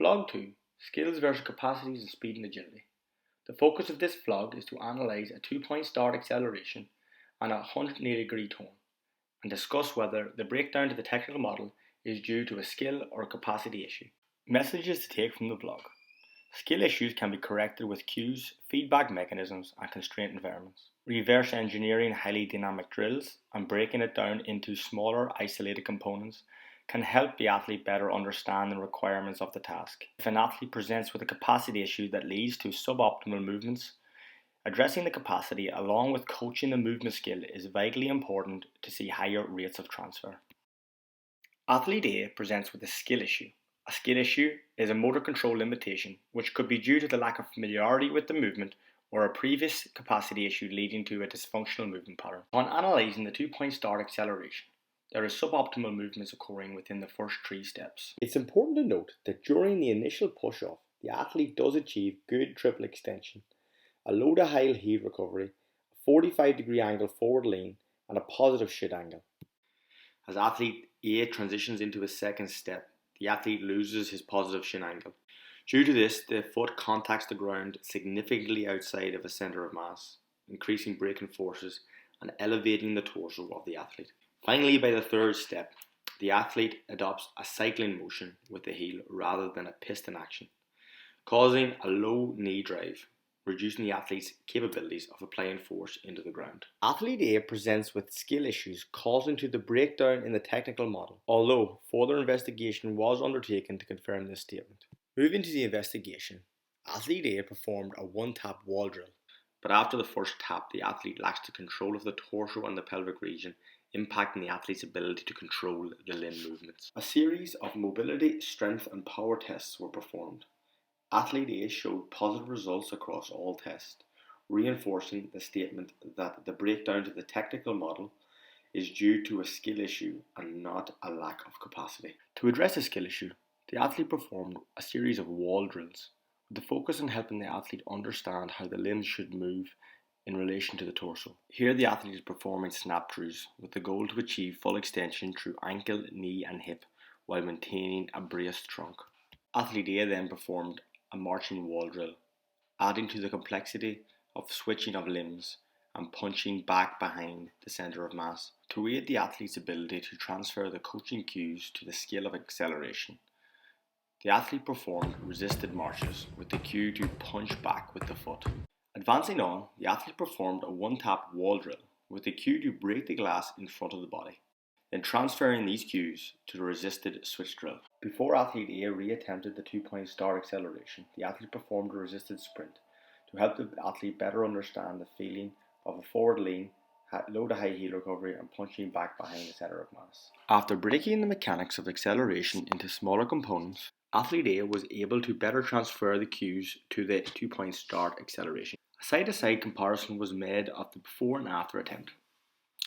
Vlog 2: Skills versus Capacities in Speed and Agility. The focus of this vlog is to analyse a 2-point start acceleration and a 180-degree turn, and discuss whether the breakdown to the technical model is due to a skill or a capacity issue. Messages to take from the vlog. Skill issues can be corrected with cues, feedback mechanisms, and constraint environments. Reverse engineering highly dynamic drills and breaking it down into smaller, isolated components can help the athlete better understand the requirements of the task. If an athlete presents with a capacity issue that leads to suboptimal movements, addressing the capacity along with coaching the movement skill is vitally important to see higher rates of transfer. Athlete A presents with a skill issue. A skill issue is a motor control limitation, which could be due to the lack of familiarity with the movement or a previous capacity issue leading to a dysfunctional movement pattern. On analysing the 2-point start acceleration, there are suboptimal movements occurring within the first 3 steps. It's important to note that during the initial push-off, the athlete does achieve good triple extension, a low to high heel recovery, a 45-degree angle forward lean, and a positive shoot angle. As athlete A transitions into his second step, the athlete loses his positive shin angle. Due to this, the foot contacts the ground significantly outside of a centre of mass, increasing braking forces and elevating the torso of the athlete. Finally, by the third step, the athlete adopts a cycling motion with the heel rather than a piston action, causing a low knee drive, reducing the athlete's capabilities of applying force into the ground. Athlete A presents with skill issues causing to the breakdown in the technical model, although further investigation was undertaken to confirm this statement. Moving to the investigation, athlete A performed a one-tap wall drill. But after the first tap, the athlete lacks the control of the torso and the pelvic region, impacting the athlete's ability to control the limb movements. A series of mobility, strength and power tests were performed. Athlete A showed positive results across all tests, reinforcing the statement that the breakdown to the technical model is due to a skill issue and not a lack of capacity. To address the skill issue, the athlete performed a series of wall drills, with the focus on helping the athlete understand how the limbs should move in relation to the torso. Here the athlete is performing snap throughs with the goal to achieve full extension through ankle, knee and hip while maintaining a braced trunk. Athlete A then performed a marching wall drill, adding to the complexity of switching of limbs and punching back behind the centre of mass to aid the athlete's ability to transfer the coaching cues to the skill of acceleration. The athlete performed resisted marches with the cue to punch back with the foot. Advancing on, the athlete performed a one-tap wall drill with the cue to break the glass in front of the body, then transferring these cues to the resisted switch drill. Before athlete A re-attempted the 2-point start acceleration, the athlete performed a resisted sprint to help the athlete better understand the feeling of a forward lean, low to high heel recovery and punching back behind the centre of mass. After breaking the mechanics of acceleration into smaller components, athlete A was able to better transfer the cues to the 2-point start acceleration. A side-to-side comparison was made of the before and after attempt,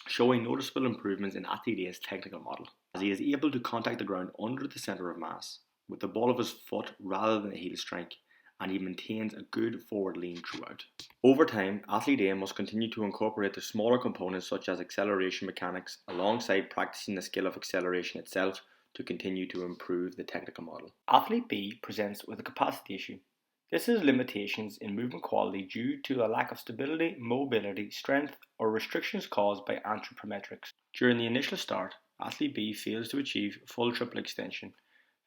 showing noticeable improvements in athlete A's technical model, as he is able to contact the ground under the centre of mass with the ball of his foot rather than a heel strike, and he maintains a good forward lean throughout. Over time, athlete A must continue to incorporate the smaller components such as acceleration mechanics alongside practicing the skill of acceleration itself to continue to improve the technical model. Athlete B presents with a capacity issue. This is limitations in movement quality due to a lack of stability, mobility, strength, or restrictions caused by anthropometrics. During the initial start, athlete B fails to achieve full triple extension,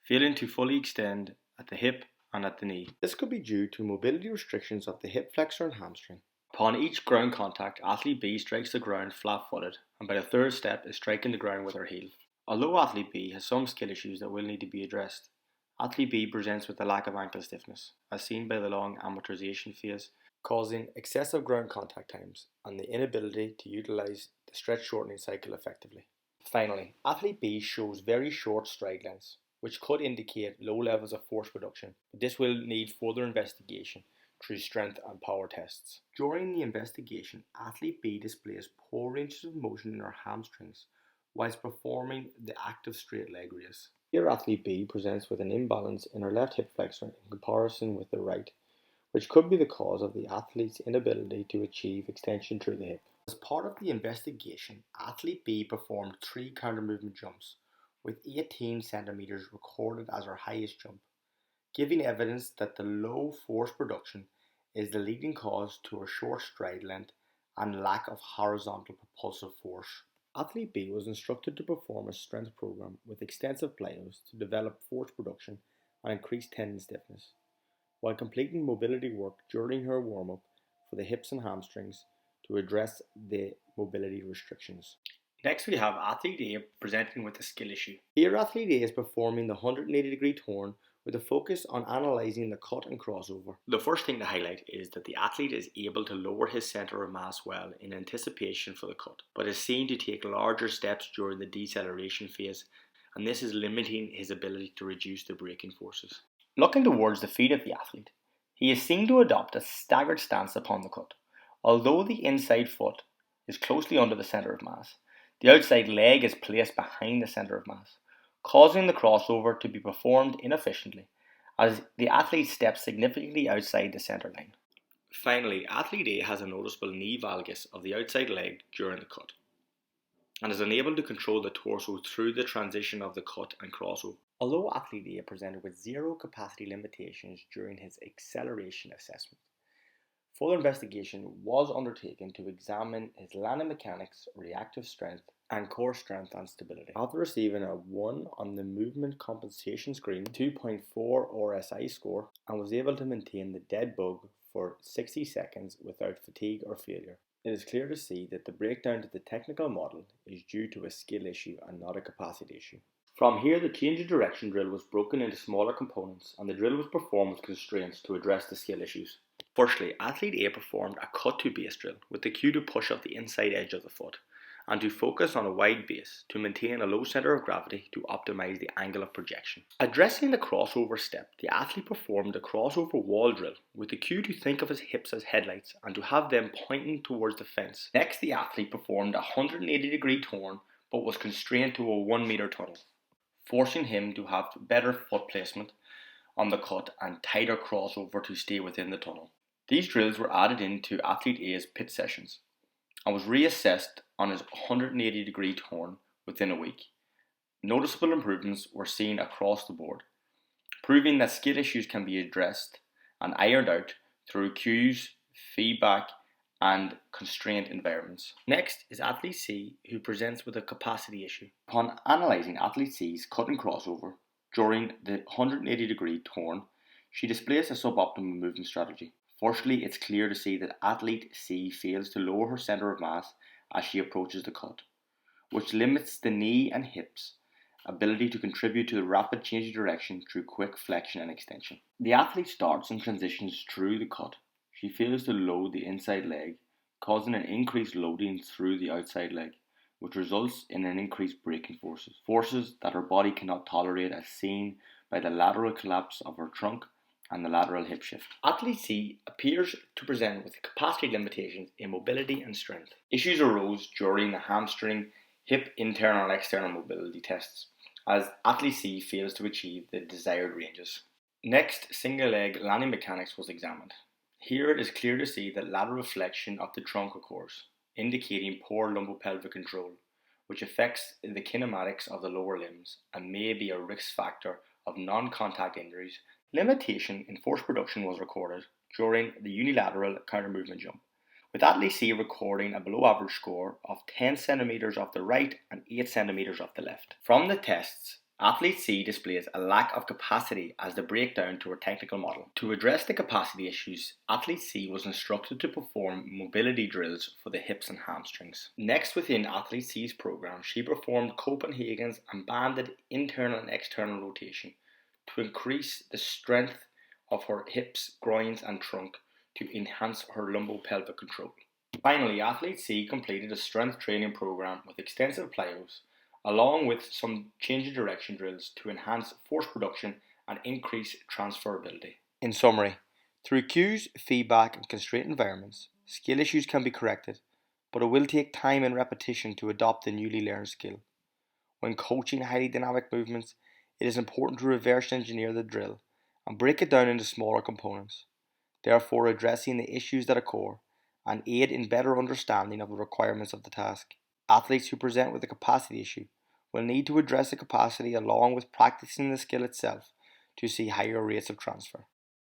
failing to fully extend at the hip and at the knee. This could be due to mobility restrictions of the hip flexor and hamstring. Upon each ground contact, athlete B strikes the ground flat-footed, and by the third step is striking the ground with her heel. Although athlete B has some skill issues that will need to be addressed, athlete B presents with a lack of ankle stiffness, as seen by the long amortization phase, causing excessive ground contact times and the inability to utilise the stretch shortening cycle effectively. Finally, athlete B shows very short stride lengths, which could indicate low levels of force production, but this will need further investigation through strength and power tests. During the investigation, athlete B displays poor ranges of motion in her hamstrings whilst performing the active straight leg raise. Here athlete B presents with an imbalance in her left hip flexor in comparison with the right, which could be the cause of the athlete's inability to achieve extension through the hip. As part of the investigation, athlete B performed 3 counter movement jumps, with 18 centimeters recorded as her highest jump. giving evidence that the low force production is the leading cause to a short stride length and lack of horizontal propulsive force. Athlete B was instructed to perform a strength program with extensive plyos to develop force production and increase tendon stiffness, while completing mobility work during her warm-up for the hips and hamstrings to address the mobility restrictions. Next we have Athlete A presenting with a skill issue. Here Athlete A is performing the 180-degree turn with a focus on analysing the cut and crossover. The first thing to highlight is that the athlete is able to lower his centre of mass well in anticipation for the cut, but is seen to take larger steps during the deceleration phase, and this is limiting his ability to reduce the braking forces. Looking towards the feet of the athlete, he is seen to adopt a staggered stance upon the cut. Although the inside foot is closely under the centre of mass, the outside leg is placed behind the centre of mass, causing the crossover to be performed inefficiently as the athlete steps significantly outside the centre line. Finally, Athlete A has a noticeable knee valgus of the outside leg during the cut, and is unable to control the torso through the transition of the cut and crossover. Although Athlete A presented with zero capacity limitations during his acceleration assessment, further investigation was undertaken to examine his landing mechanics, reactive strength, and core strength and stability. After receiving a 1 on the movement compensation screen, 2.4 RSI score, and was able to maintain the dead bug for 60 seconds without fatigue or failure. It is clear to see that the breakdown to the technical model is due to a skill issue and not a capacity issue. From here, the change of direction drill was broken into smaller components, and the drill was performed with constraints to address the skill issues. Firstly, Athlete A performed a cut to base drill with the cue to push up the inside edge of the foot and to focus on a wide base to maintain a low centre of gravity to optimise the angle of projection. Addressing the crossover step, the athlete performed a crossover wall drill with the cue to think of his hips as headlights and to have them pointing towards the fence. Next, the athlete performed a 180-degree turn but was constrained to a 1 metre tunnel, forcing him to have better foot placement on the cut and tighter crossover to stay within the tunnel. These drills were added into Athlete A's pit sessions and was reassessed on his 180-degree turn within a week. Noticeable improvements were seen across the board, proving that skill issues can be addressed and ironed out through cues, feedback, and constrained environments. Next is Athlete C, who presents with a capacity issue. Upon analysing Athlete C's cut and crossover during the 180-degree turn, she displays a suboptimal movement strategy. Firstly, it's clear to see that Athlete C fails to lower her centre of mass as she approaches the cut, which limits the knee and hips' ability to contribute to the rapid change of direction through quick flexion and extension. The athlete starts and transitions through the cut. She fails to load the inside leg, causing an increased loading through the outside leg, which results in an increased braking forces that her body cannot tolerate, as seen by the lateral collapse of her trunk and the lateral hip shift. Athlete C appears to present with capacity limitations in mobility and strength. Issues arose during the hamstring, hip internal and external mobility tests, as Athlete C fails to achieve the desired ranges. Next, single leg landing mechanics was examined. Here it is clear to see that lateral flexion of the trunk occurs, indicating poor lumbopelvic control, which affects the kinematics of the lower limbs and may be a risk factor of non-contact injuries. Limitation in force production was recorded during the unilateral counter-movement jump, with Athlete C recording a below average score of 10 cm off the right and 8 cm off the left. From the tests, Athlete C displays a lack of capacity as the breakdown to her technical model. To address the capacity issues, Athlete C was instructed to perform mobility drills for the hips and hamstrings. Next, within Athlete C's program, she performed Copenhagen's and banded internal and external rotation to increase the strength of her hips, groins and trunk to enhance her lumbopelvic control. Finally, Athlete C completed a strength training program with extensive plyos, along with some change of direction drills to enhance force production and increase transferability. In summary, through cues, feedback and constrained environments, skill issues can be corrected, but it will take time and repetition to adopt the newly learned skill. When coaching highly dynamic movements, it is important to reverse engineer the drill and break it down into smaller components, therefore addressing the issues that occur and aid in better understanding of the requirements of the task. Athletes who present with a capacity issue will need to address the capacity along with practicing the skill itself to see higher rates of transfer.